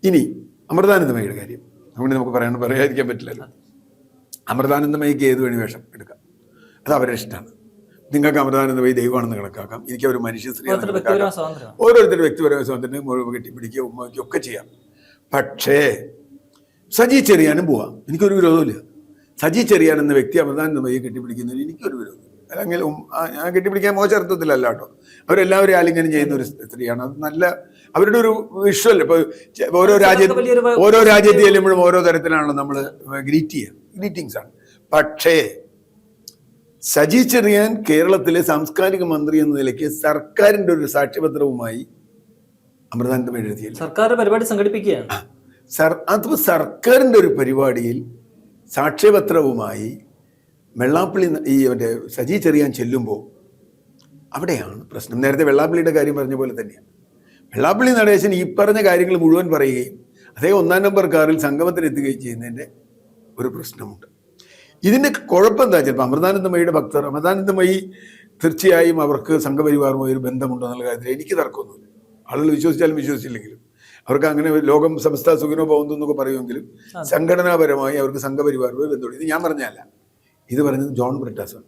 ഇനി അമൃതാനന്ദമയിയുടെ കാര്യം അതുകൊണ്ട് നമുക്ക് പറയാതിരിക്കാൻ പറ്റില്ലല്ലോ. അമൃതാനന്ദമയിക്ക് ഏത് വേണി വേഷം എടുക്കാം, അത് അവരുടെ ഇഷ്ടമാണ്. നിങ്ങൾക്ക് അമൃതാനന്ദമയി ദൈവമാണെന്ന് കണക്കാക്കാം, എനിക്ക് ഒരു മനുഷ്യ സ്ത്രീയാണെന്ന് കണക്കാക്കാം. ഓരോരുത്തരുടെ വ്യക്തിപരമായ സ്വാതന്ത്ര്യം മുഴുവൻ കെട്ടിപ്പിടിക്കുക ഉമ്മയ്ക്കുക ഒക്കെ ചെയ്യാം. പക്ഷേ സജി ചെറിയാനും പോവാം, എനിക്കൊരു വിരോധമില്ല. സജി ചെറിയാൻ എന്ന വ്യക്തി അമൃതാനന്ദമയെ കെട്ടിപ്പിടിക്കുന്നതിന് എനിക്കൊരു വിരോധം. അല്ലെങ്കിൽ ഞാൻ കെട്ടിപ്പിടിക്കാൻ മോശം അർത്ഥത്തിലല്ല കേട്ടോ. അവരെല്ലാവരും ആലിംഗനം ചെയ്യുന്ന ഒരു സ്ത്രീയാണ്. അത് നല്ല അവരുടെ ഒരു വിഷ്വൽ. ഇപ്പോൾ ഓരോ രാജ്യത്ത് ചെല്ലുമ്പോഴും ഓരോ തരത്തിലാണല്ലോ നമ്മൾ ഗ്രീറ്റ് ചെയ്യുക, ഗ്രീറ്റിങ്സ് ആണ്. പക്ഷേ സജി ചെറിയാൻ കേരളത്തിലെ സാംസ്കാരിക മന്ത്രി എന്ന നിലയ്ക്ക് സർക്കാരിൻ്റെ ഒരു സാക്ഷ്യപത്രവുമായി അമൃതാനന്ദമയി എഴുതിയില്ല. സർക്കാർ പരിപാടി സംഘടിപ്പിക്കുകയാണ്. അതിപ്പോൾ സർക്കാരിൻ്റെ ഒരു പരിപാടിയിൽ സാക്ഷ്യപത്രവുമായി വെള്ളാപ്പള്ളി മറ്റേ സജി ചെറിയാൻ ചെല്ലുമ്പോൾ അവിടെയാണ് പ്രശ്നം. നേരത്തെ വെള്ളാപ്പള്ളിയുടെ കാര്യം പറഞ്ഞ പോലെ തന്നെയാണ്. വെള്ളാപ്പള്ളി നടേശൻ ഈ പറഞ്ഞ കാര്യങ്ങൾ മുഴുവൻ പറയുകയും അദ്ദേഹം 1-ാം നമ്പർ കാറിൽ സംഗമത്തിൽ എത്തുകയും ചെയ്യുന്നതിൻ്റെ ഒരു പ്രശ്നമുണ്ട്. ഇതിൻ്റെ കുഴപ്പം എന്താ വെച്ചാൽ അമൃതാനന്ദമയിയുടെ ഭക്തർ, അമൃതാനന്ദമയി തീർച്ചയായും അവർക്ക് സംഘപരിവാറുമായി ഒരു ബന്ധമുണ്ടോ എന്നുള്ള കാര്യത്തിൽ എനിക്ക് തർക്കമൊന്നുമില്ല. ആളുകൾ വിശ്വസിച്ചാലും വിശ്വസിച്ചില്ലെങ്കിലും അവർക്ക് അങ്ങനെ ലോകം സമസ്ത സുഖിനോ പോകുന്നു എന്നൊക്കെ പറയുമെങ്കിലും സംഘടനാപരമായി അവർക്ക് സംഘപരിവാറുമായി ബന്ധമുണ്ട്. ഇത് ഞാൻ പറഞ്ഞതല്ല, ഇത് പറയുന്നത് ജോൺ ബ്രിട്ടാസാണ്.